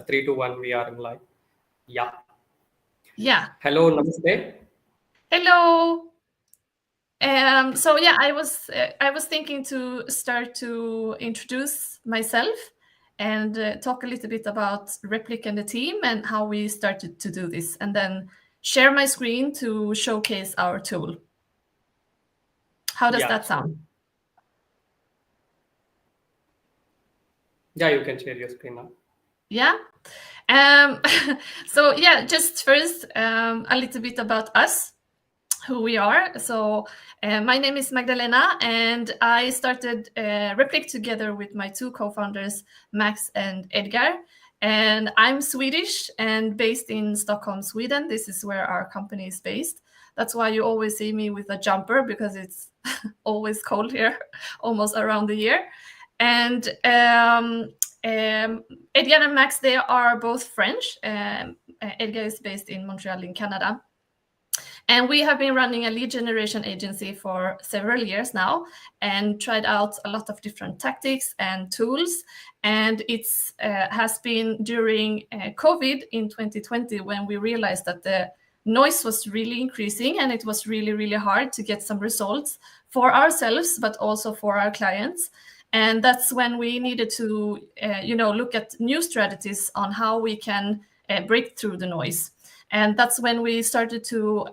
3, 2, 1, we are in live. Yeah. Yeah. Hello, namaste. Hello. So yeah, I was thinking to start to introduce myself and talk a little bit about RepliQ and the team and how we started to do this, and then share my screen to showcase our tool. How does that sound? Yeah, you can share your screen now. Yeah. So yeah, just first a little bit about us, who we are. So my name is Magdalena, and I started RepliQ together with my two co-founders, Max and Edgar. And I'm Swedish and based in Stockholm, Sweden. This is where our company is based. That's why you always see me with a jumper, because it's always cold here, almost around the year. And Edgar and Max, they are both French. Edgar is based in Montreal in Canada. And we have been running a lead generation agency for several years now and tried out a lot of different tactics and tools. And it's has been during COVID in 2020 when we realized that the noise was really increasing and it was really, really hard to get some results for ourselves, but also for our clients. And that's when we needed to look at new strategies on how we can break through the noise. And that's when we started to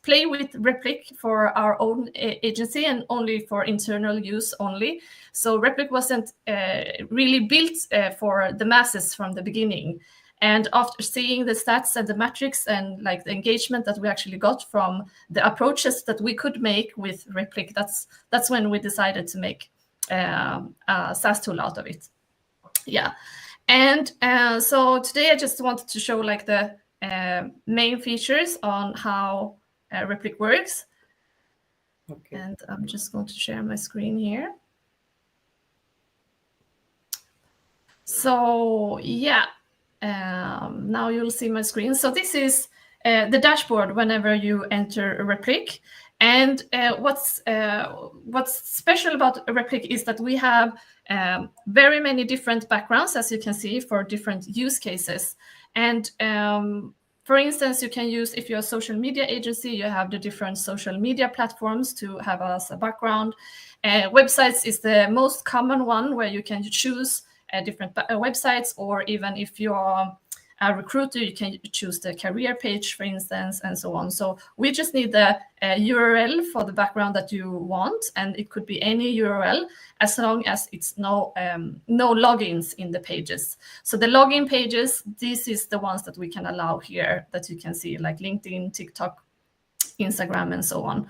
play with RepliQ for our own agency and only for internal use only. So RepliQ wasn't really built for the masses from the beginning. And after seeing the stats and the metrics and like the engagement that we actually got from the approaches that we could make with RepliQ, that's when we decided to make a SaaS tool out of it. Yeah. And so today I just wanted to show like the main features on how RepliQ works. Okay. And I'm just going to share my screen here. So yeah, now you'll see my screen. So this is the dashboard whenever you enter RepliQ. And what's special about RepliQ is that we have very many different backgrounds, as you can see, for different use cases. And for instance, you can use, if you're a social media agency, you have the different social media platforms to have as a background. Websites is the most common one where you can choose different websites, or even if you're a recruiter, you can choose the career page, for instance, and so on. So we just need the URL for the background that you want, and it could be any URL as long as it's no logins in the pages. So the login pages, this is the ones that we can allow here that you can see, like LinkedIn, TikTok, Instagram, and so on.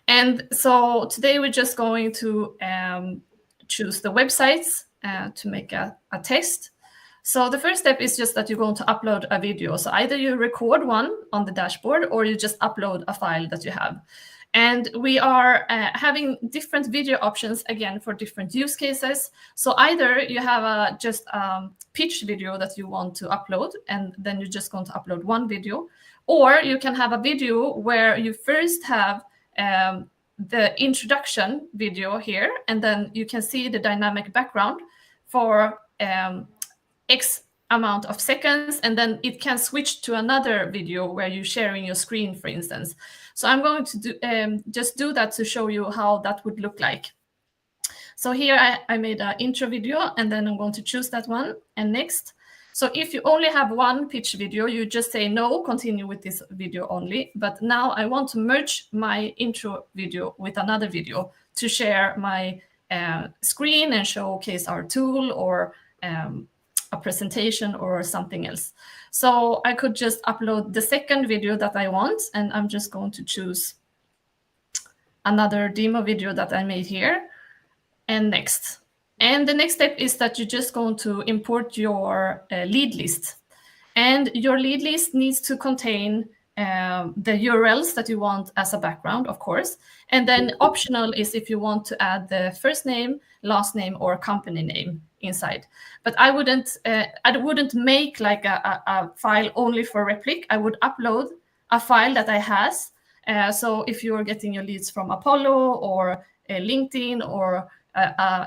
And so today we're just going to choose the websites to make a test. So the first step is just that you're going to upload a video. So either you record one on the dashboard or you just upload a file that you have. And we are having different video options, again, for different use cases. So either you have just a pitch video that you want to upload, and then you're just going to upload one video. Or you can have a video where you first have the introduction video here, and then you can see the dynamic background for X amount of seconds, and then it can switch to another video where you're sharing your screen, for instance. So I'm going to just do that to show you how that would look like. So here I made an intro video, and then I'm going to choose that one, and next. So if you only have one pitch video, you just say no, continue with this video only. But now I want to merge my intro video with another video to share my screen and showcase our tool, or a presentation or something else. So I could just upload the second video that I want, and I'm just going to choose another demo video that I made here, and next. And the next step is that you're just going to import your lead list. And your lead list needs to contain the URLs that you want as a background, of course. And then optional is if you want to add the first name, last name, or company name inside. But I wouldn't make like a file only for RepliQ. I would upload a file that I has. So if you're getting your leads from Apollo or LinkedIn or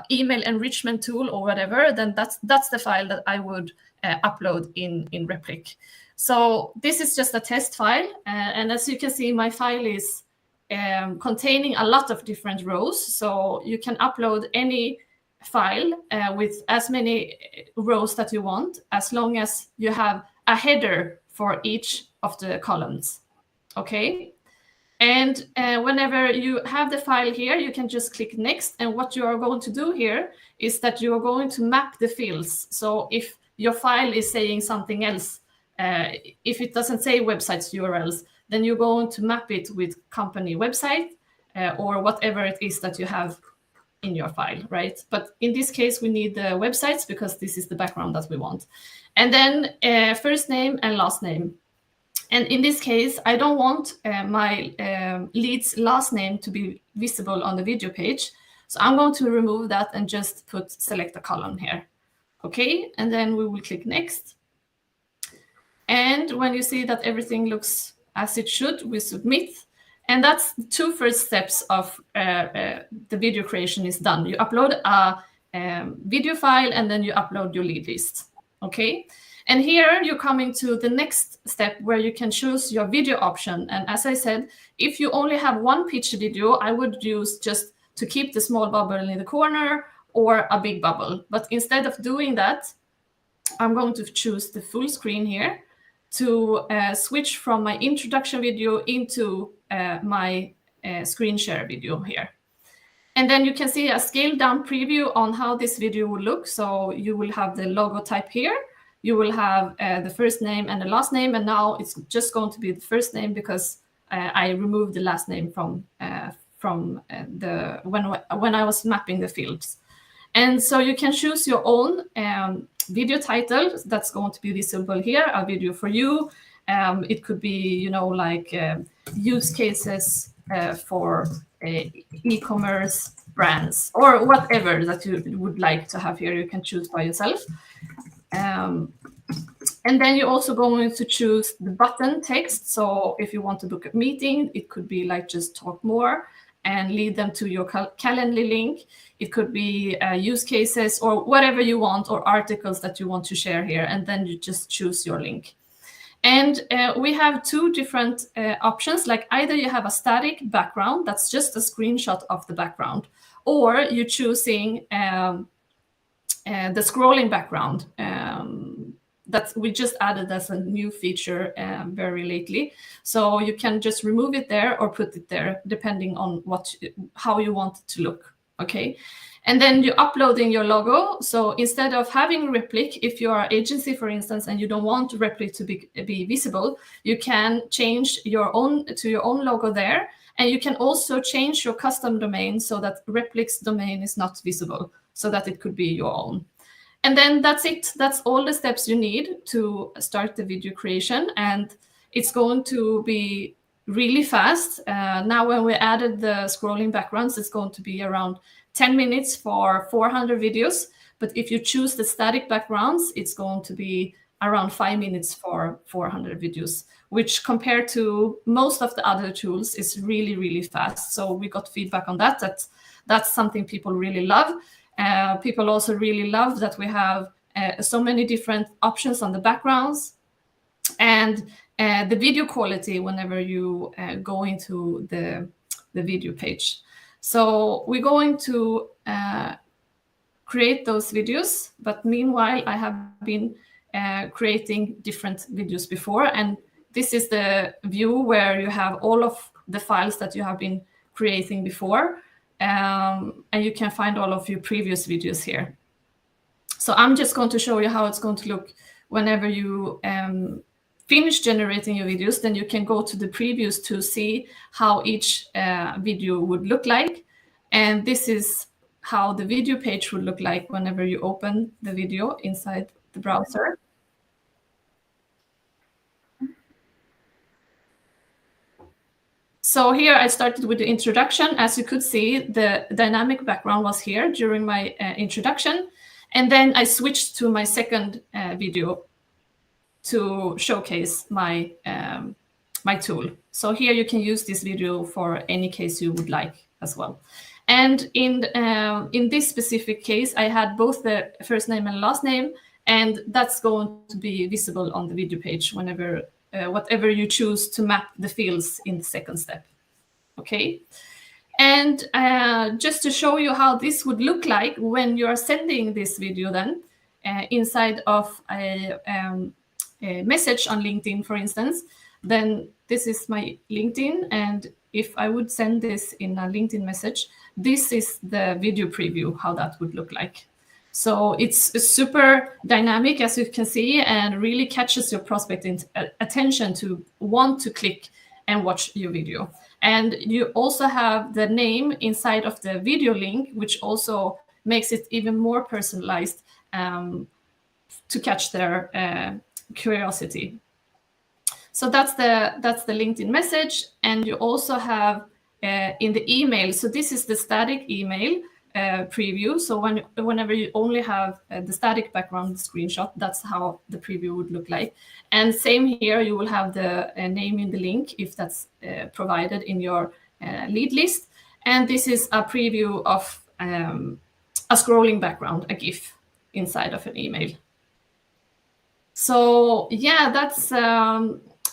email enrichment tool or whatever, then that's the file that I would upload in RepliQ. So this is just a test file, and as you can see, my file is containing a lot of different rows. So you can upload any file with as many rows that you want, as long as you have a header for each of the columns. Okay. And whenever you have the file here, you can just click next. And what you are going to do here is that you are going to map the fields. So if your file is saying something else, if it doesn't say websites URLs, then you're going to map it with company website or whatever it is that you have in your file, right? But in this case, we need the websites because this is the background that we want. And then first name and last name. And in this case, I don't want my lead's last name to be visible on the video page. So I'm going to remove that and just select a column here. Okay, and then we will click next. And when you see that everything looks as it should, we submit. And that's the two first steps of the video creation is done. You upload a video file and then you upload your lead list. Okay. And here you're coming to the next step where you can choose your video option. And as I said, if you only have one pitch video, I would use just to keep the small bubble in the corner or a big bubble. But instead of doing that, I'm going to choose the full screen here to switch from my introduction video into my screen share video here. And then you can see a scaled down preview on how this video will look. So you will have the logo type here. You will have the first name and the last name. And now it's just going to be the first name because I removed the last name from when I was mapping the fields. And so you can choose your own video title that's going to be visible here, a video for you. It could be, like use cases for e-commerce brands or whatever that you would like to have here. You can choose by yourself. And then you're also going to choose the button text. So if you want to book a meeting, it could be like just talk more and lead them to your Calendly link. It could be use cases or whatever you want or articles that you want to share here. And then you just choose your link. And we have two different options, like either you have a static background, that's just a screenshot of the background, or you're choosing the scrolling background that we just added as a new feature very lately. So you can just remove it there or put it there, depending on how you want it to look, okay? And then you're uploading your logo. So instead of having RepliQ, if you are an agency, for instance, and you don't want RepliQ to be visible, you can change to your own logo there. And you can also change your custom domain so that RepliQ's domain is not visible, so that it could be your own. And then that's it. That's all the steps you need to start the video creation. And it's going to be really fast. Now, when we added the scrolling backgrounds, it's going to be around 10 minutes for 400 videos. But if you choose the static backgrounds, it's going to be around 5 minutes for 400 videos, which compared to most of the other tools is really, really fast. So we got feedback on that. That's something people really love. People also really love that we have so many different options on the backgrounds and the video quality whenever you go into the video page. So we're going to create those videos, but meanwhile, I have been creating different videos before. And this is the view where you have all of the files that you have been creating before. And you can find all of your previous videos here. So I'm just going to show you how it's going to look whenever you finish generating your videos. Then you can go to the previews to see how each video would look like. And this is how the video page would look like whenever you open the video inside the browser. So here I started with the introduction. As you could see, the dynamic background was here during my introduction. And then I switched to my second video to showcase my, my tool. So here you can use this video for any case you would like as well. And in this specific case, I had both the first name and last name and that's going to be visible on the video page whenever, whatever you choose to map the fields in the second step. Okay. And just to show you how this would look like when you're sending this video then inside of a message on LinkedIn, for instance, then this is my LinkedIn. And if I would send this in a LinkedIn message, this is the video preview, how that would look like. So it's super dynamic, as you can see, and really catches your prospect attention to want to click and watch your video. And you also have the name inside of the video link, which also makes it even more personalized to catch their curiosity. So that's the LinkedIn message. And you also have in the email, so this is the static email preview. So whenever you only have the static background screenshot, that's how the preview would look like. And same here, you will have the name in the link if that's provided in your lead list. And this is a preview of a scrolling background, a GIF inside of an email. So yeah,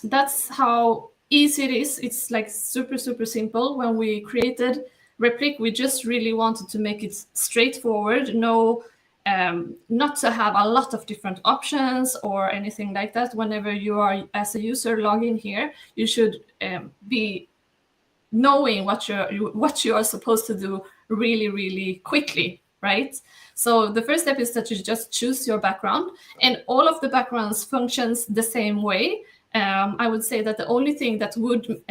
that's how easy it is. It's like super simple. When we created RepliQ, we just really wanted to make it straightforward, not to have a lot of different options or anything like that. Whenever you are, as a user, log in here, you should be knowing what you are supposed to do really quickly, right? So the first step is that you just choose your background, and all of the backgrounds functions the same way. I would say that the only thing that would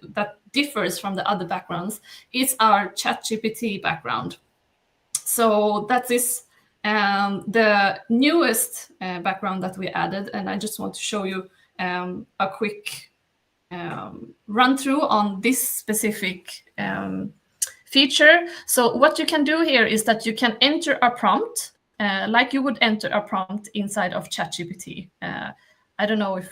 that differs from the other backgrounds is our ChatGPT background. So that is the newest background that we added, and I just want to show you a quick run through on this specific feature. So what you can do here is that you can enter a prompt like you would enter a prompt inside of ChatGPT. I don't know if,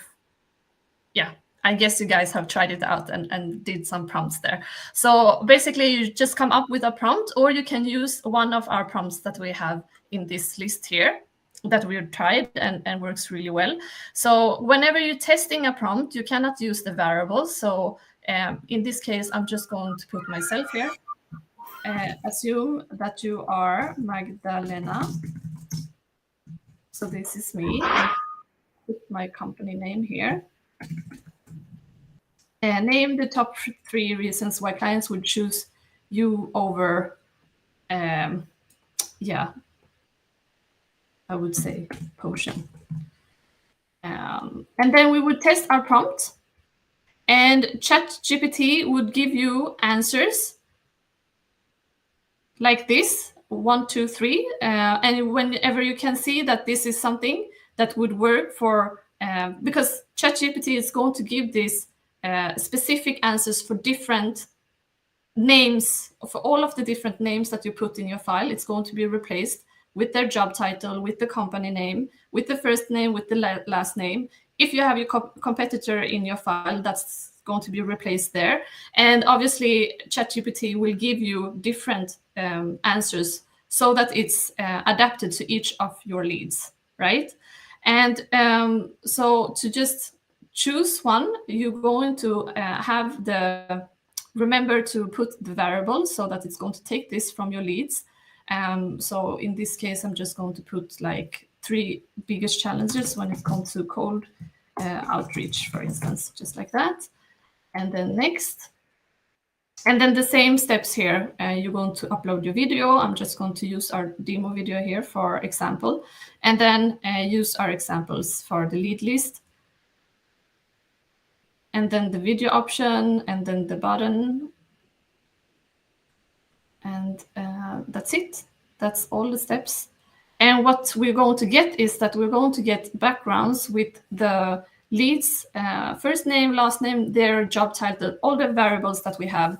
yeah, I guess you guys have tried it out and did some prompts there. So basically you just come up with a prompt, or you can use one of our prompts that we have in this list here that we've tried and works really well. So whenever you're testing a prompt, you cannot use the variables. So in this case, I'm just going to put myself here. Assume that you are Magdalena. So this is me. Put my company name here. Name the top 3 reasons why clients would choose you over, yeah, I would say potion. And then we would test our prompt, and ChatGPT would give you answers like this, 1, 2, 3. And whenever you can see that this is something that would work for, because ChatGPT is going to give this specific answers for different names, for all of the different names that you put in your file. It's going to be replaced with their job title, with the company name, with the first name, with the last name. If you have your competitor in your file, that's going to be replaced there. And obviously, ChatGPT will give you different answers so that it's adapted to each of your leads, right? And so to just choose one, you're going to have the, remember to put the variable so that it's going to take this from your leads. So in this case, I'm just going to put like 3 biggest challenges when it comes to cold outreach, for instance, just like that. And then next. And then the same steps here. You're going to upload your video. I'm just going to use our demo video here for example, and then use our examples for the lead list. And then the video option, and then the button. And that's it. That's all the steps. And what we're going to get is that we're going to get backgrounds with the leads, first name, last name, their job title, all the variables that we have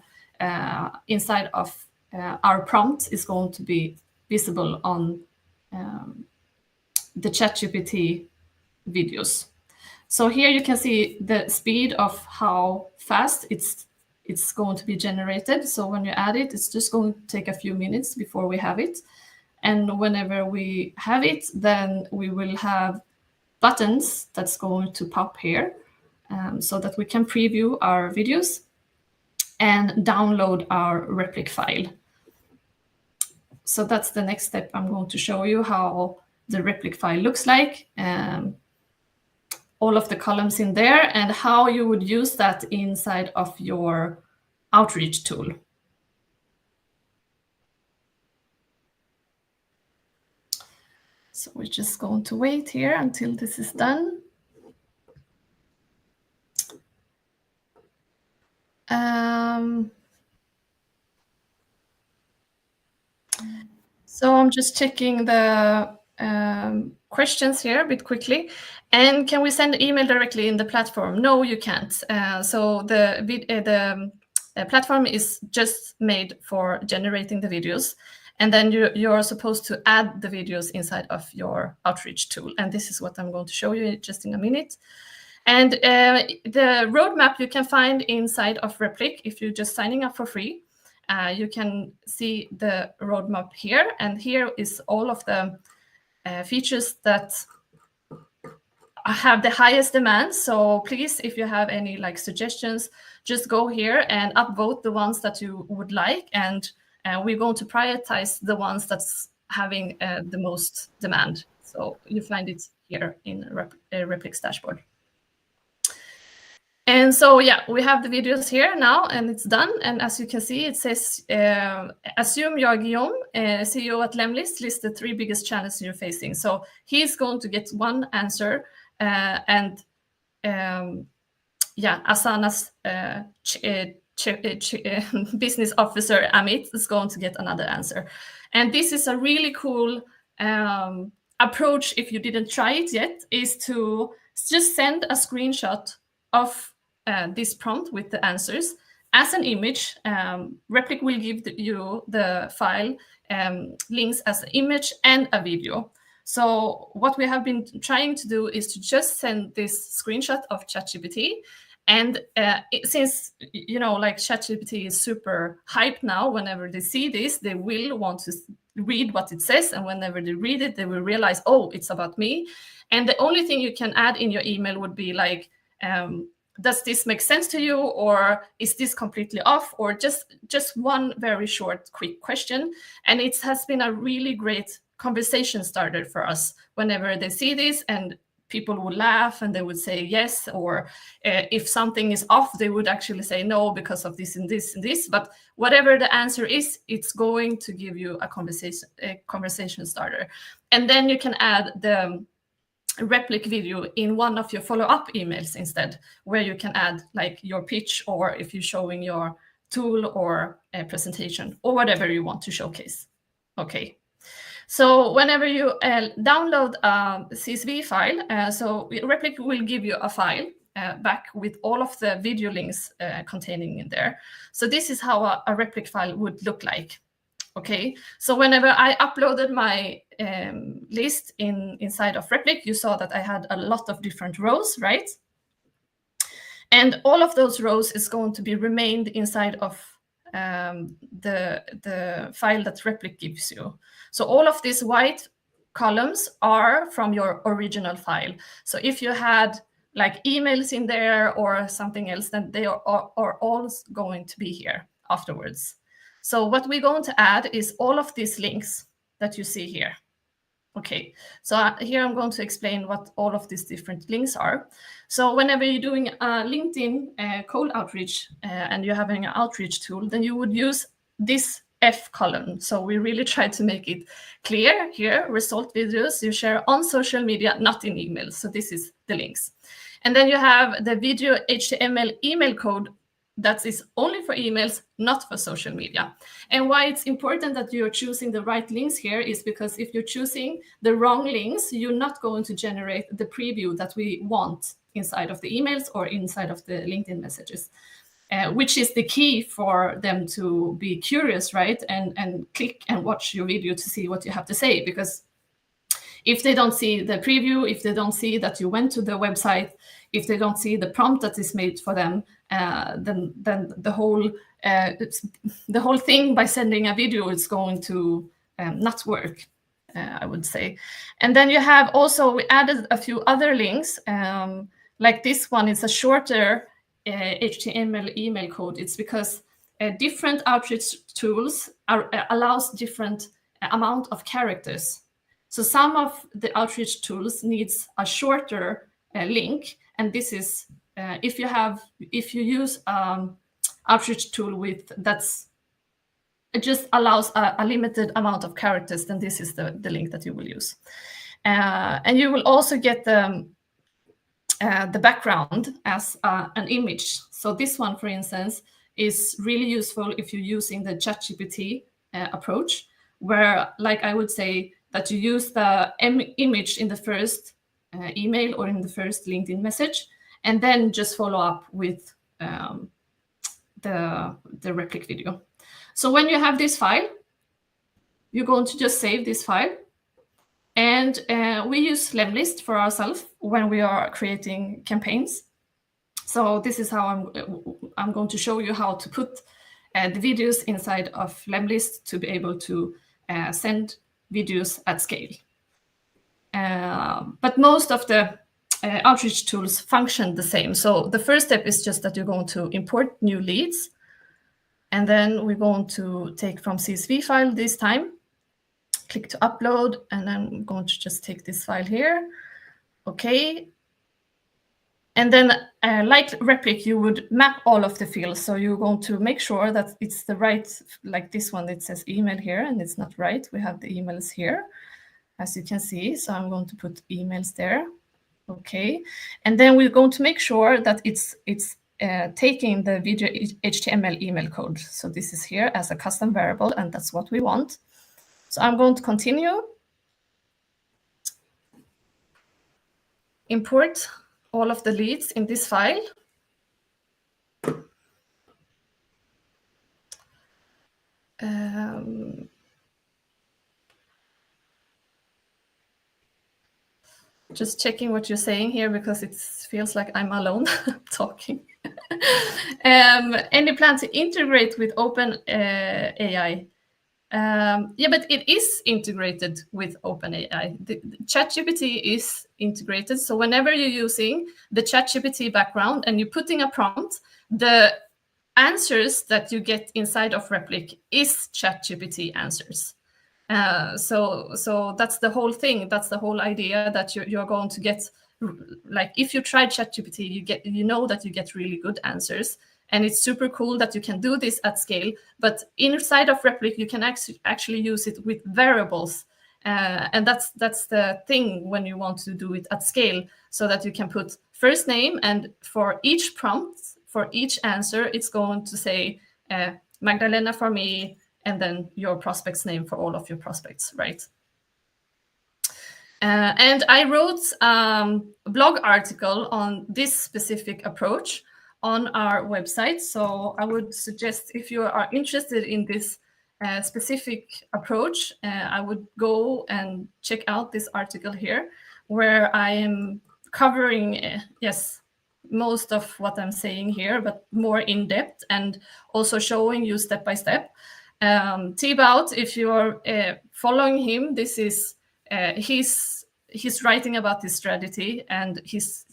inside of our prompt is going to be visible on the ChatGPT videos. So here you can see the speed of how fast it's going to be generated. So when you add it, it's just going to take a few minutes before we have it. And whenever we have it, then we will have buttons that's going to pop here so that we can preview our videos and download our RepliQ file. So that's the next step. I'm going to show you how the RepliQ file looks like, all of the columns in there, and how you would use that inside of your outreach tool. So we're just going to wait here until this is done. So I'm just checking the questions here a bit quickly. And can we send email directly in the platform? No, you can't. So the platform is just made for generating the videos. And then you're supposed to add the videos inside of your outreach tool. And this is what I'm going to show you just in a minute. And the roadmap you can find inside of RepliQ if you're just signing up for free. You can see the roadmap here, and here is all of the features that have the highest demand. So please, if you have any suggestions, just go here and upvote the ones that you would like, and we're going to prioritize the ones that's having the most demand. So you find it here in RepliQ's dashboard. And so, yeah, we have the videos here now, and it's done. And as you can see, it says, assume you're Guillaume, CEO at Lemlist, list the 3 biggest challenges you're facing. So he's going to get one answer, and Asana's business officer, Amit, is going to get another answer. And this is a really cool approach, if you didn't try it yet, is to just send a screenshot of this prompt with the answers as an image. RepliQ will give you the file links as an image and a video. So what we have been trying to do is to just send this screenshot of ChatGPT. And since, ChatGPT is super hyped now, whenever they see this, they will want to read what it says. And whenever they read it, they will realize, oh, it's about me. And the only thing you can add in your email would be does this make sense to you, or is this completely off, or just one very short, quick question. And it has been a really great conversation starter for us whenever they see this, and people would laugh and they would say yes, or if something is off, they would actually say no because of this and this and this. But whatever the answer is, it's going to give you a conversation starter. And then you can add the RepliQ video in one of your follow-up emails instead, where you can add your pitch, or if you're showing your tool or a presentation or whatever you want to showcase. Okay. So whenever you download a CSV file, so RepliQ will give you a file back with all of the video links containing in there. So this is how a RepliQ file would look like. Okay, so whenever I uploaded my list inside of RepliQ, you saw that I had a lot of different rows, right? And all of those rows is going to be remained inside of the file that RepliQ gives you. So all of these white columns are from your original file. So if you had emails in there or something else, then they are all going to be here afterwards. So what we're going to add is all of these links that you see here. Okay, so here I'm going to explain what all of these different links are. So whenever you're doing a LinkedIn cold outreach and you're having an outreach tool, then you would use this F column. So we really try to make it clear here, result videos you share on social media, not in email. So this is the links. And then you have the video HTML email code that is only for emails, not for social media. And why it's important that you're choosing the right links here is because if you're choosing the wrong links, you're not going to generate the preview that we want inside of the emails or inside of the LinkedIn messages, which is the key for them to be curious, right? And click and watch your video to see what you have to say. Because if they don't see the preview, if they don't see that you went to the website, if they don't see the prompt that is made for them, then the whole thing by sending a video is going to not work. I would say. And then you have also, we added a few other links, like this one. It's a shorter HTML email code. It's because different outreach tools allows different amount of characters. So some of the outreach tools needs a shorter link, and this is if you use outreach tool with that's it just allows a limited amount of characters, then this is the link that you will use. And you will also get the background as an image. So this one, for instance, is really useful if you're using the ChatGPT approach, where, like, I would say that you use the image in the first email or in the first LinkedIn message, and then just follow up with the RepliQ video. So when you have this file, you're going to just save this file. And we use Lemlist for ourselves when we are creating campaigns. So this is how I'm going to show you how to put the videos inside of Lemlist to be able to send videos at scale. But most of the outreach tools function the same. So the first step is just that you're going to import new leads. And then we're going to take from CSV file this time, click to upload, and I'm going to just take this file here. Okay. And then like RepliQ, you would map all of the fields. So you're going to make sure that it's the right, like this one, it says email here, and it's not right. We have the emails here, as you can see. So I'm going to put emails there. Okay. And then we're going to make sure that it's taking the video HTML email code. So this is here as a custom variable, and that's what we want. So I'm going to continue. Import all of the leads in this file. Just checking what you're saying here, because it feels like I'm alone talking. Any plan to integrate with OpenAI? Yeah, but it is integrated with OpenAI. The ChatGPT is integrated. So whenever you're using the ChatGPT background and you're putting a prompt, the answers that you get inside of RepliQ is ChatGPT answers. So that's the whole thing. That's the whole idea, that you're going to get, like, if you try ChatGPT, you know that you get really good answers. And it's super cool that you can do this at scale. But inside of RepliQ, you can actually use it with variables. And that's the thing when you want to do it at scale, so that you can put first name, and for each prompt, for each answer, it's going to say Magdalena for me, and then your prospect's name for all of your prospects, right? And I wrote a blog article on this specific approach on our website. So I would suggest, if you are interested in this specific approach, I would go and check out this article here, where I am covering, yes, most of what I'm saying here, but more in depth, and also showing you step by step. Thibaut, if you're following him, this is he's writing about this strategy, and he's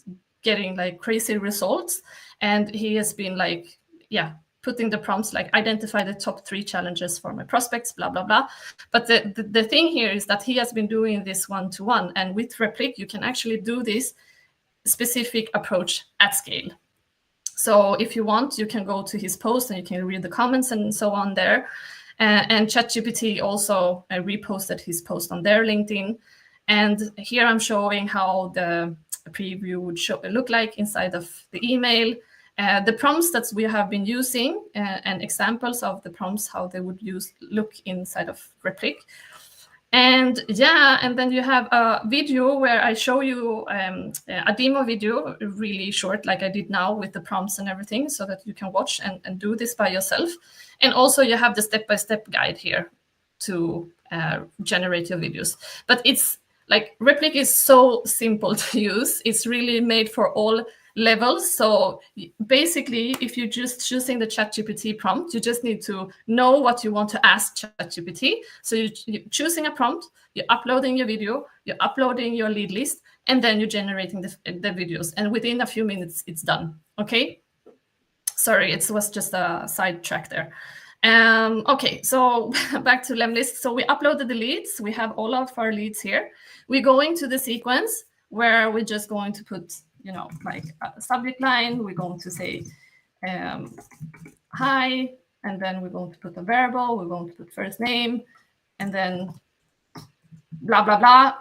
getting like crazy results. And he has been like, yeah, putting the prompts like identify the top 3 challenges for my prospects, blah, blah, blah. But the thing here is that he has been doing this one-to-one. And with RepliQ, you can actually do this specific approach at scale. So if you want, you can go to his post and you can read the comments and so on there. And ChatGPT also reposted his post on their LinkedIn. And here I'm showing how the preview would look like inside of the email. The prompts that we have been using, and examples of the prompts, how they would look inside of RepliQ. And yeah, and then you have a video where I show you a demo video, really short, like I did now with the prompts and everything, so that you can watch and do this by yourself. And also you have the step-by-step guide here to generate your videos. But it's like, RepliQ is so simple to use. It's really made for all levels. So basically, if you're just choosing the ChatGPT prompt, you just need to know what you want to ask ChatGPT. So you're choosing a prompt, you're uploading your video, you're uploading your lead list, and then you're generating the videos. And within a few minutes, it's done. Okay. Sorry, it was just a sidetrack there. Okay, so back to Lemlist. So we uploaded the leads. We have all of our leads here. We're going to the sequence where we're just going to put, like a subject line. We're going to say hi, and then we're going to put a variable. We're going to put first name, and then blah blah blah.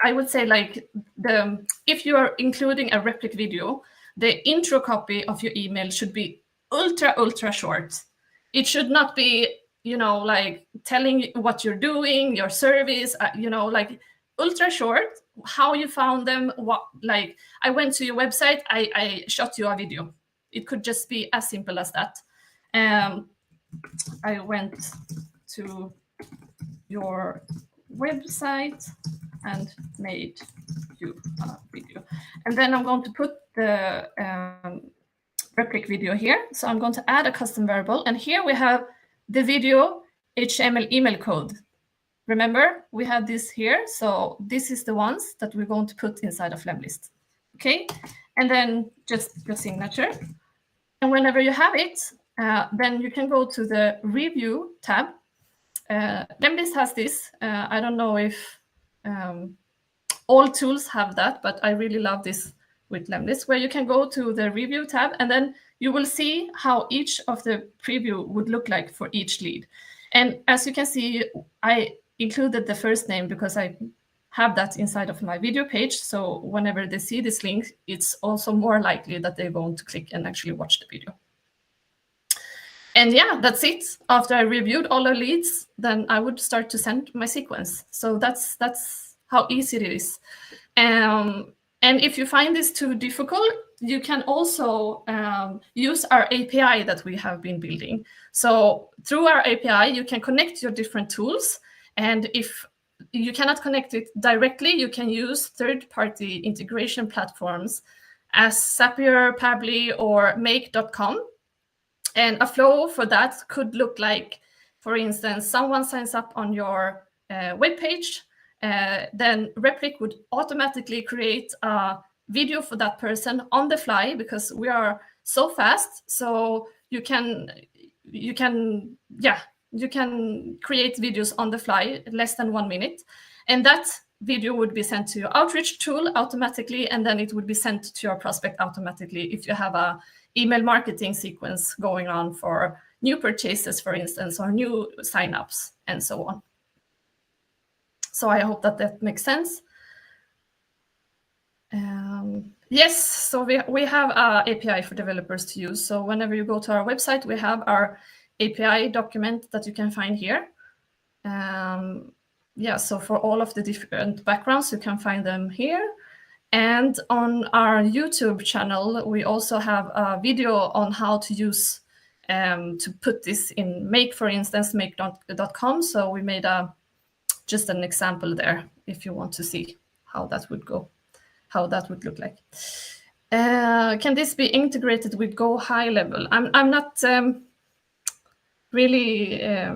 I would say, like, if you are including a RepliQ video, the intro copy of your email should be ultra short. It should not be, like telling what you're doing, your service, like ultra short, how you found them, what, like, I went to your website, I shot you a video. It could just be as simple as that. I went to your website and made you a video. And then I'm going to put the RepliQ video here. So I'm going to add a custom variable. And here we have the video HTML email code. Remember, we have this here. So this is the ones that we're going to put inside of Lemlist. Okay. And then just your signature. And whenever you have it, then you can go to the review tab. Lemlist has this. I don't know if all tools have that, but I really love this with Lemlist, where you can go to the review tab, and then you will see how each of the preview would look like for each lead. And as you can see, I included the first name because I have that inside of my video page. So whenever they see this link, it's also more likely that they're going to click and actually watch the video. And yeah, that's it. After I reviewed all the leads, then I would start to send my sequence. So that's how easy it is. And if you find this too difficult, you can also use our API that we have been building. So through our API, you can connect your different tools. And if you cannot connect it directly, you can use third-party integration platforms as Zapier, Pabbly, or Make.com. And a flow for that could look like, for instance, someone signs up on your web page, then RepliQ would automatically create a video for that person on the fly, because we are so fast. So you can create videos on the fly, less than 1 minute, and that video would be sent to your outreach tool automatically, and then it would be sent to your prospect automatically if you have a email marketing sequence going on for new purchases, for instance, or new signups, and so on. So I hope that makes sense. Yes, so we have an API for developers to use. So whenever you go to our website, we have our API document that you can find here. Yeah, so for all of the different backgrounds, you can find them here. And on our YouTube channel, we also have a video on how to use, to put this in Make, for instance, make.com. So we made just an example there, if you want to see how that would go, how that would look like. Can this be integrated with Go High Level? I'm not really, I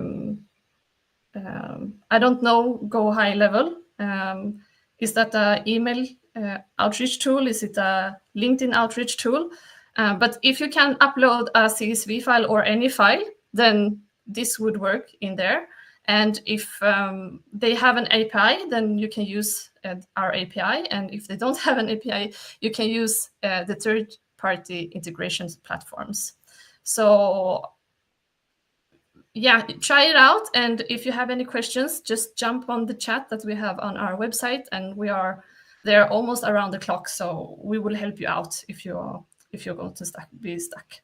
don't know Go High Level. Is that an email outreach tool? Is it a LinkedIn outreach tool? But if you can upload a CSV file or any file, then this would work in there. And if they have an API, then you can use our API. And if they don't have an API, you can use the third-party integrations platforms. So yeah, try it out. And if you have any questions, just jump on the chat that we have on our website, and we are there almost around the clock. So we will help you out if you're going to be stuck.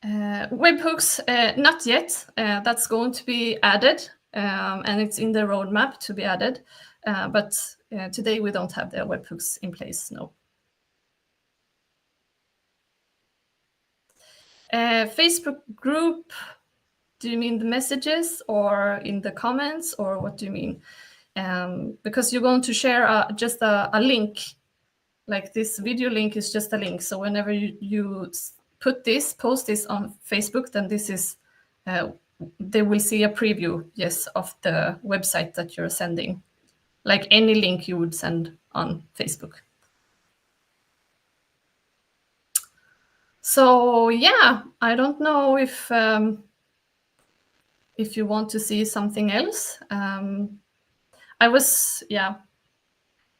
Webhooks, not yet. That's going to be added, and it's in the roadmap to be added. But today we don't have the webhooks in place, no. Facebook group, do you mean the messages or in the comments, or what do you mean? because you're going to share just a link. Like this video link is just a link. So whenever you post this on Facebook, then this is, they will see a preview, yes, of the website that you're sending, like any link you would send on Facebook. So yeah, I don't know if you want to see something else.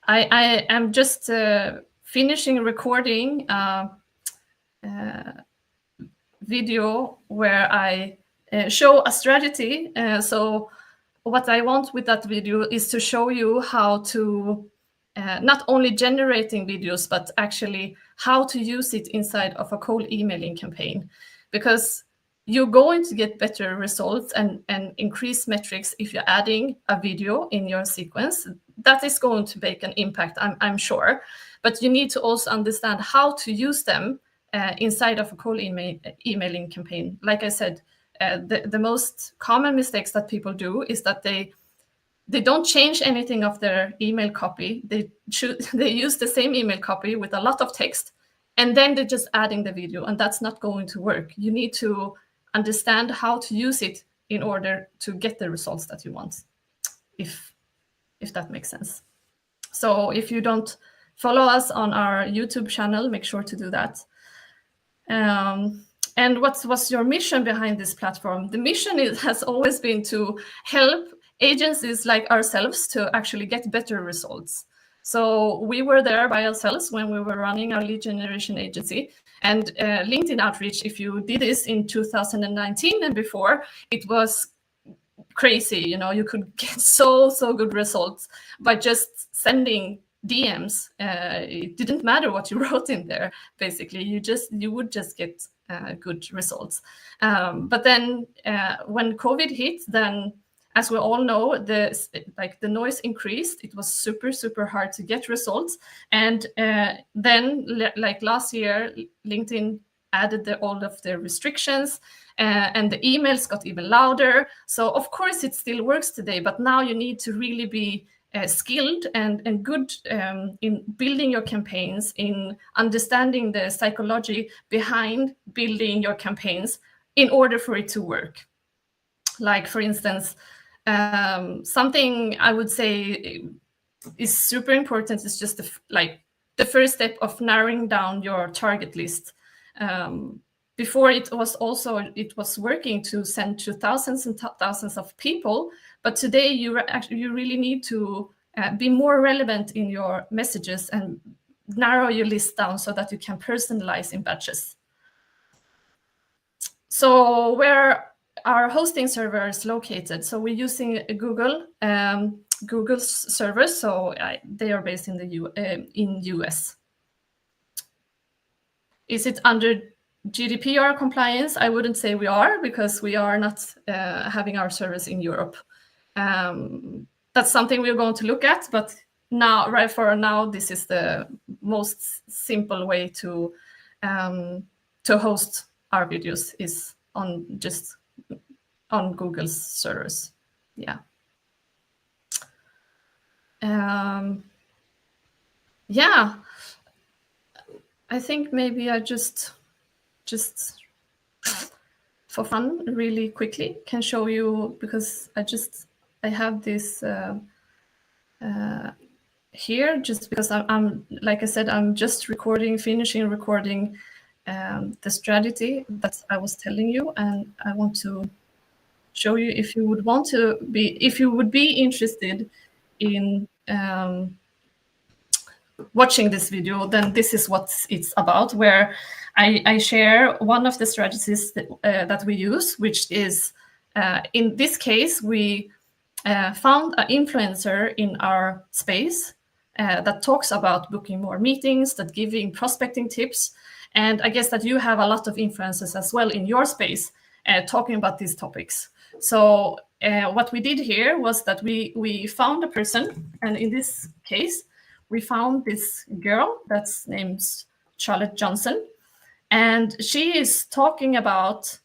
I am just finishing recording video where I show a strategy. So what I want with that video is to show you how to not only generating videos, but actually how to use it inside of a cold emailing campaign, because you're going to get better results and increase metrics if you're adding a video in your sequence. That is going to make an impact, I'm sure. But you need to also understand how to use them inside of a cold emailing campaign. Like I said, the most common mistakes that people do is that they don't change anything of their email copy. They use the same email copy with a lot of text, and then they're just adding the video, and that's not going to work. You need to understand how to use it in order to get the results that you want, if that makes sense. So if you don't follow us on our YouTube channel, make sure to do that. And what was your mission behind this platform? The mission has always been to help agencies like ourselves to actually get better results. So we were there by ourselves when we were running our lead generation agency. And LinkedIn outreach, if you did this in 2019 and before, it was crazy. You could get so good results by just sending DMs. It didn't matter what you wrote in there. Basically, you would just get good results. But then when COVID hit, then as we all know, the noise increased. It was super hard to get results. And then like last year, LinkedIn added all of the restrictions, and the emails got even louder. So of course it still works today, but now you need to really be skilled and good in building your campaigns, in understanding the psychology behind building your campaigns in order for it to work. Like, for instance, something I would say is super important is just the first step of narrowing down your target list. Before it was working to send to thousands and thousands of people, but today you really need to be more relevant in your messages and narrow your list down so that you can personalize in batches. So where our hosting server is located, so we're using Google's servers, so they are based in the US. Is it under GDPR compliance? I wouldn't say we are, because we are not having our servers in Europe. That's something we're going to look at, but for now, this is the most simple way to host our videos, is on Google's servers. Yeah. Yeah. I think maybe I just for fun, really quickly, can show you, because I have this here, just because I'm like I said, I'm just finishing recording the strategy that I was telling you, and I want to show you if you would be interested in watching this video, then this is what it's about, where I share one of the strategies that we use, which is, in this case, we found an influencer in our space that talks about booking more meetings, that giving prospecting tips. And I guess that you have a lot of influencers as well in your space talking about these topics. So what we did here was that we found a person, and in this case, we found this girl that's named Charlotte Johnson, and she is talking about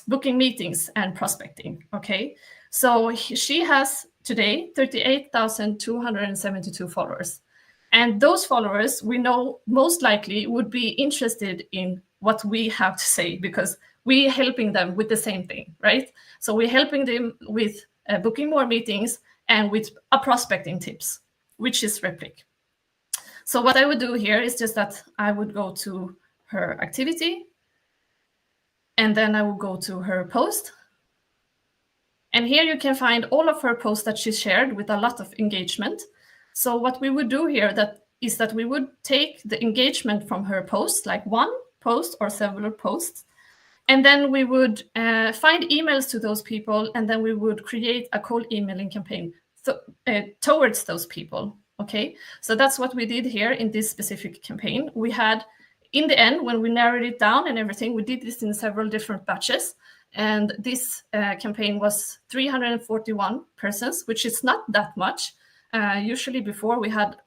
booking meetings and prospecting. Okay, so she has today 38,272 followers. And those followers we know most likely would be interested in what we have to say, because we're helping them with the same thing, right? So we're helping them with booking more meetings and with a prospecting tips, which is RepliQ. So what I would do here is just that I would go to her activity, and then I will go to her post. And here you can find all of her posts that she shared with a lot of engagement. So what we would do here is that we would take the engagement from her posts, like one post or several posts, and then we would find emails to those people, and then we would create a cold emailing campaign towards those people. Okay, so that's what we did here in this specific campaign. We had, in the end, when we narrowed it down and everything, we did this in several different batches. And this campaign was 341 persons, which is not that much. Usually before we had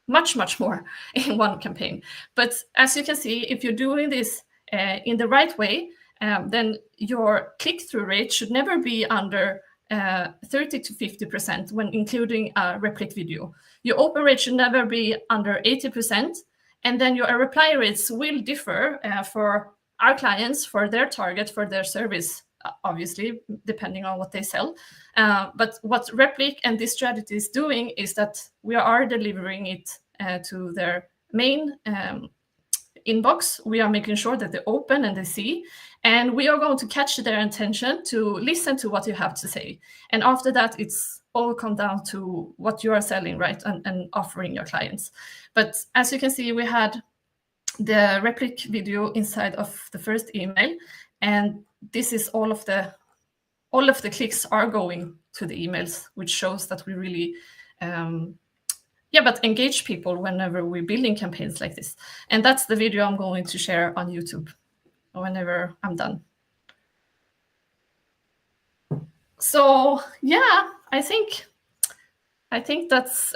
much, much more in one campaign. But as you can see, if you're doing this in the right way, then your click-through rate should never be under 30 to 50% when including a RepliQ video. Your open rate should never be under 80%. And then your reply rates will differ for our clients, for their target, for their service, obviously, depending on what they sell. But what RepliQ and this strategy is doing is that we are delivering it to their main inbox. We are making sure that they open and they see, and we are going to catch their attention to listen to what you have to say. And after that, it's all come down to what you are selling, right, and offering your clients. But as you can see, we had the RepliQ video inside of the first email, and this is all of the clicks are going to the emails, which shows that we really but engage people whenever we're building campaigns like this. And that's the video I'm going to share on YouTube whenever I'm done. So yeah, I think that's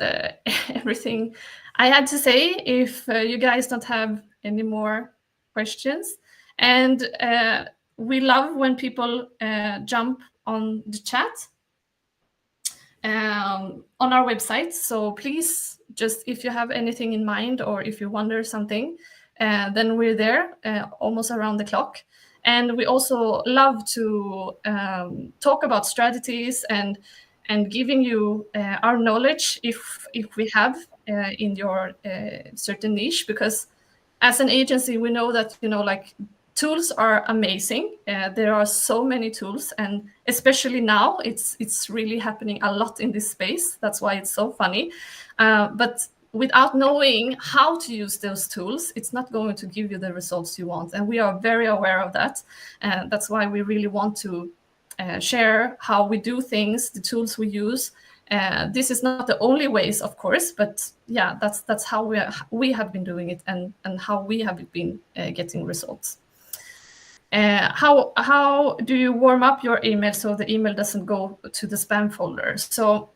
everything I had to say. If you guys don't have any more questions, and we love when people jump on the chat on our website. So please, just if you have anything in mind or if you wonder something, then we're there almost around the clock. And we also love to talk about strategies and giving you our knowledge if we have in your certain niche, because as an agency, we know that, like, tools are amazing. There are so many tools, and especially now, it's really happening a lot in this space. That's why it's so funny. But without knowing how to use those tools, it's not going to give you the results you want. And we are very aware of that. And that's why we really want to share how we do things, the tools we use. This is not the only ways, of course, but yeah, that's how we have been doing it, and how we have been getting results. How do you warm up your email so the email doesn't go to the spam folder? So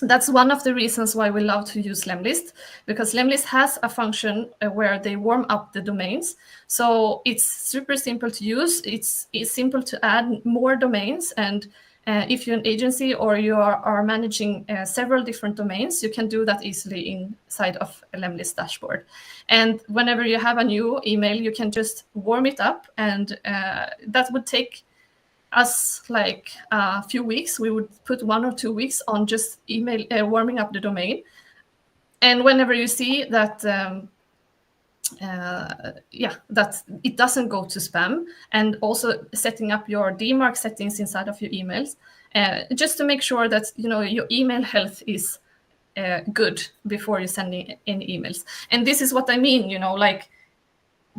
that's one of the reasons why we love to use Lemlist, because Lemlist has a function where they warm up the domains. So it's super simple to use. It's simple to add more domains. And if you're an agency or you are managing several different domains, you can do that easily inside of a Lemlist dashboard. And whenever you have a new email, you can just warm it up. And that would take us like a few weeks. We would put 1 or 2 weeks on just email warming up the domain. And whenever you see that that it doesn't go to spam, and also setting up your DMARC settings inside of your emails, just to make sure that your email health is good before you're sending any emails. And this is what I mean, like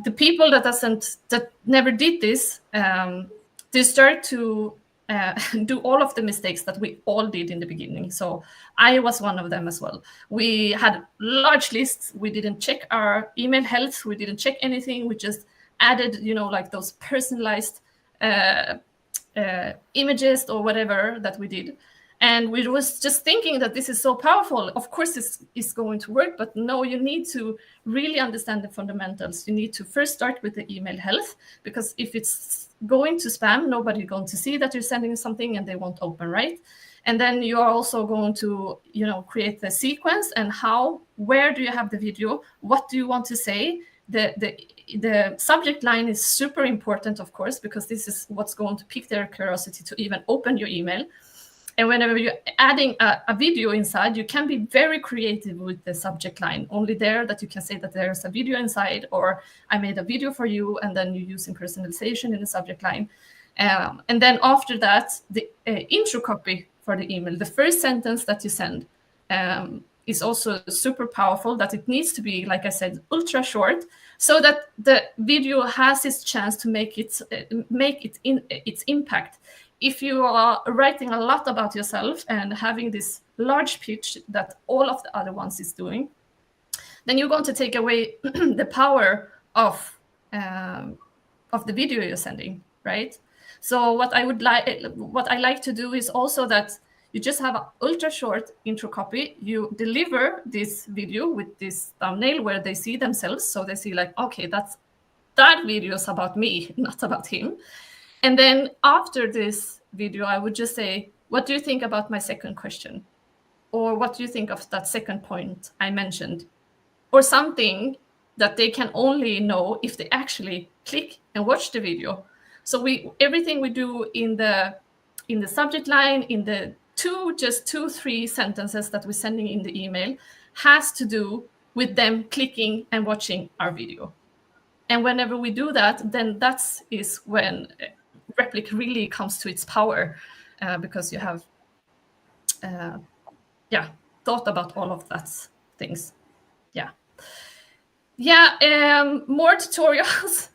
the people that never did this, they start to do all of the mistakes that we all did in the beginning. So I was one of them as well. We had large lists. We didn't check our email health. We didn't check anything. We just added, like those personalized images or whatever that we did. And we was just thinking that this is so powerful. Of course, this is going to work, but no, you need to really understand the fundamentals. You need to first start with the email health, because if it's going to spam, nobody's going to see that you're sending something and they won't open, right? And then you are also going to, create the sequence and where do you have the video? What do you want to say? The subject line is super important, of course, because this is what's going to pique their curiosity to even open your email. And whenever you're adding a video inside, you can be very creative with the subject line. Only there that you can say that there's a video inside, or I made a video for you, and then you're using personalization in the subject line. And then after that, the intro copy for the email, the first sentence that you send, is also super powerful, that it needs to be, like I said, ultra short, so that the video has its chance to make its impact. If you are writing a lot about yourself and having this large pitch that all of the other ones is doing, then you're going to take away the power of the video you're sending, right? So what I like to do is also that you just have an ultra short intro copy. You deliver this video with this thumbnail where they see themselves. So they see like, okay, that video is about me, not about him. And then after this video, I would just say, what do you think about my second question? Or what do you think of that second point I mentioned? Or something that they can only know if they actually click and watch the video. So everything we do in the subject line, in the 2-3 sentences that we're sending in the email, has to do with them clicking and watching our video. And whenever we do that, then that is when RepliQ really comes to its power, because you have thought about all of that things. More tutorials.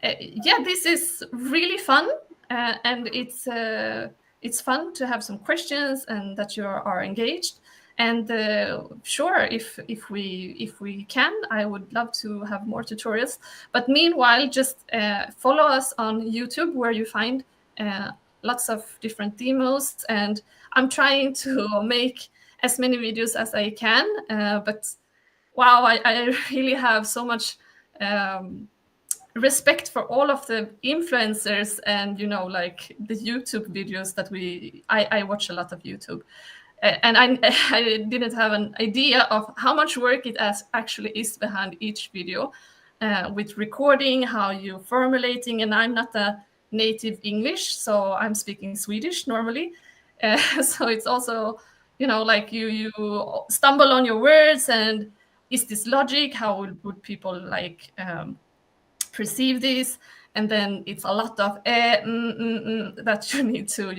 This is really fun, and it's fun to have some questions and that you are engaged. And sure, if we can, I would love to have more tutorials. But meanwhile, just follow us on YouTube, where you find lots of different demos. And I'm trying to make as many videos as I can. But wow, I really have so much respect for all of the influencers and, like the YouTube videos that I watch a lot of YouTube. And I didn't have an idea of how much work it actually is behind each video, with recording, how you're formulating. And I'm not a native English, so I'm speaking Swedish normally. So it's also, like you stumble on your words, and is this logic? How would people perceive this? And then it's a lot of that you need to,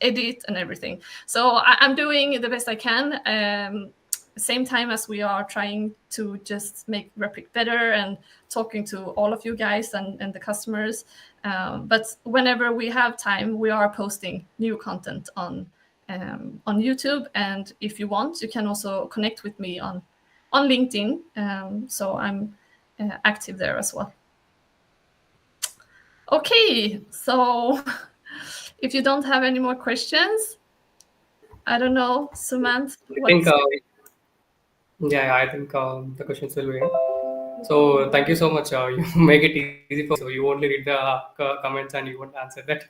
edit and everything. So I'm doing the best I can. Same time as we are trying to just make RepliQ better and talking to all of you guys and the customers. But whenever we have time, we are posting new content on YouTube. And if you want, you can also connect with me on LinkedIn. So I'm active there as well. Okay, so if you don't have any more questions, I don't know, Sumant. I think the questions will be here. So thank you so much. You make it easy for me. So you only read the comments and you won't answer that.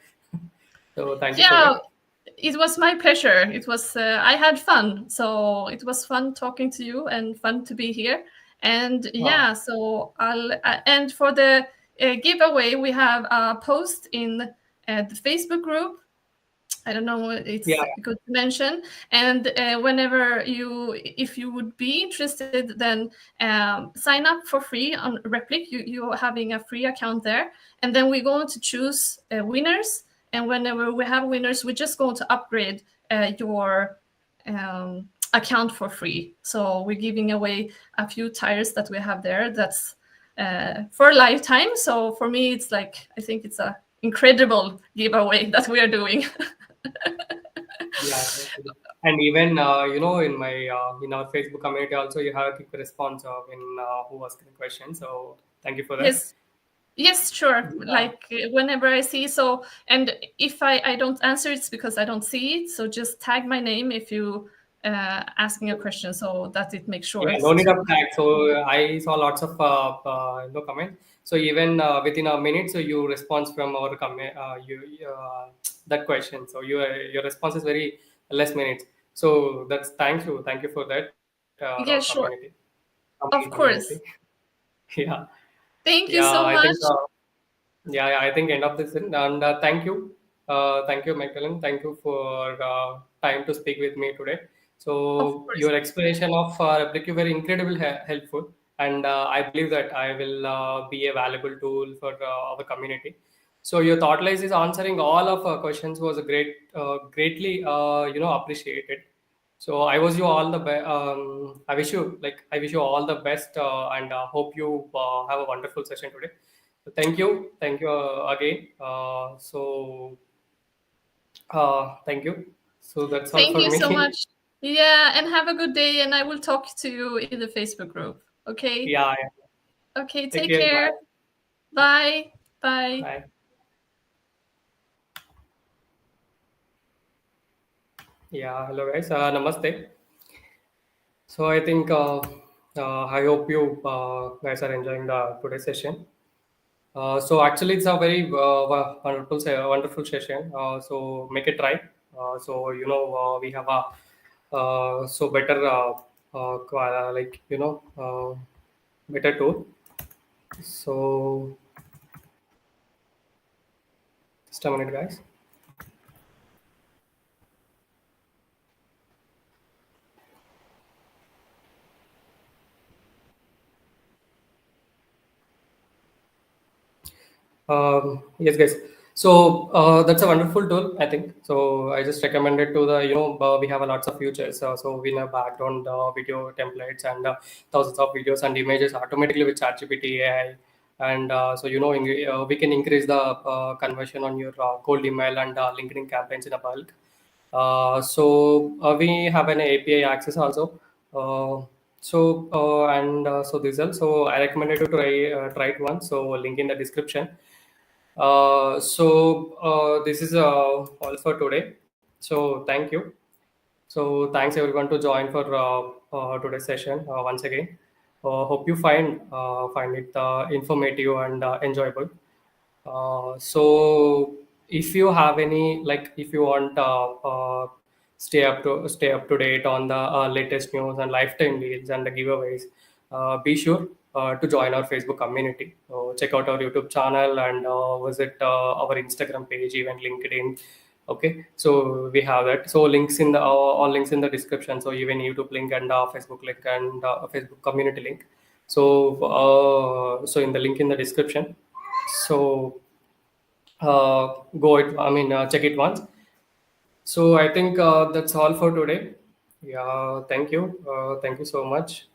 So thank you for that. It was my pleasure. It was I had fun. So it was fun talking to you and fun to be here. And so and for the giveaway, we have a post in the Facebook group. I don't know, it's good to mention. And whenever if you would be interested, then sign up for free on RepliQ. You're having a free account there. And then we're going to choose winners. And whenever we have winners, we're just going to upgrade your account for free. So we're giving away a few tires that we have there. That's for a lifetime. So for me, it's like, I think it's an incredible giveaway that we are doing. And even in my in our Facebook community also, you have a quick response when who asking questions. So thank you for that. Yes, sure. Like whenever I see, so, and if I don't answer, it's because I don't see it. So just tag my name if you asking a question, so that it makes sure. No need of tag. So I saw lots of comments. So even within a minute, so you respond from our comment. that question. So your response is very less minutes. So that's thank you for that, Yeah, community, sure. complete Of community. course. Yeah, Thank you yeah. I so think. much. Yeah, I think end of this thing. And thank you, Magdalene. Thank you for time to speak with me today. Of So course. your explanation of RepliQ were incredibly helpful, and I believe that I will be a valuable tool for our community. So your thoughtless is answering all of our questions was a greatly appreciated. So I wish you all the best. I wish you all the best, and hope you have a wonderful session today. So thank you again. Thank you. So that's all Thank for you so me. much. Yeah, and have a good day. And I will talk to you in the Facebook group. Okay. Yeah, yeah. Okay. Take Take care. care. Bye. Bye. Bye. Bye. Yeah. Hello guys. Namaste. So I think I hope you guys are enjoying the today's session. So actually, it's a very wonderful session. So make it right. So we have a so better better tool. So just a minute, guys. Yes, guys. So that's a wonderful tool, I think. So I just recommend it to the we have a lots of features. So we have background video templates and thousands of videos and images automatically with ChatGPT AI. And so we can increase the conversion on your cold email and LinkedIn campaigns in a bulk. We have an API access also. So this also I recommended to try it once. So link in the description. This is all for today. So thank you. So thanks everyone to join for today's session once again. Hope you find it informative and enjoyable. So if you have any if you want stay up to date on the latest news and lifetime deals and the giveaways, be sure to join our Facebook community. Check out our YouTube channel and visit our Instagram page, even LinkedIn. Okay, so we have that. So links in the all links in the description. So even YouTube link and Facebook link and Facebook community link. So in the link in the description. So check it once. So I think that's all for today. Yeah, thank you so much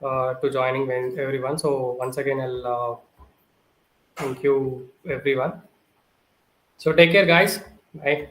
to joining everyone. So once again, I'll thank you everyone. So take care, guys. Bye.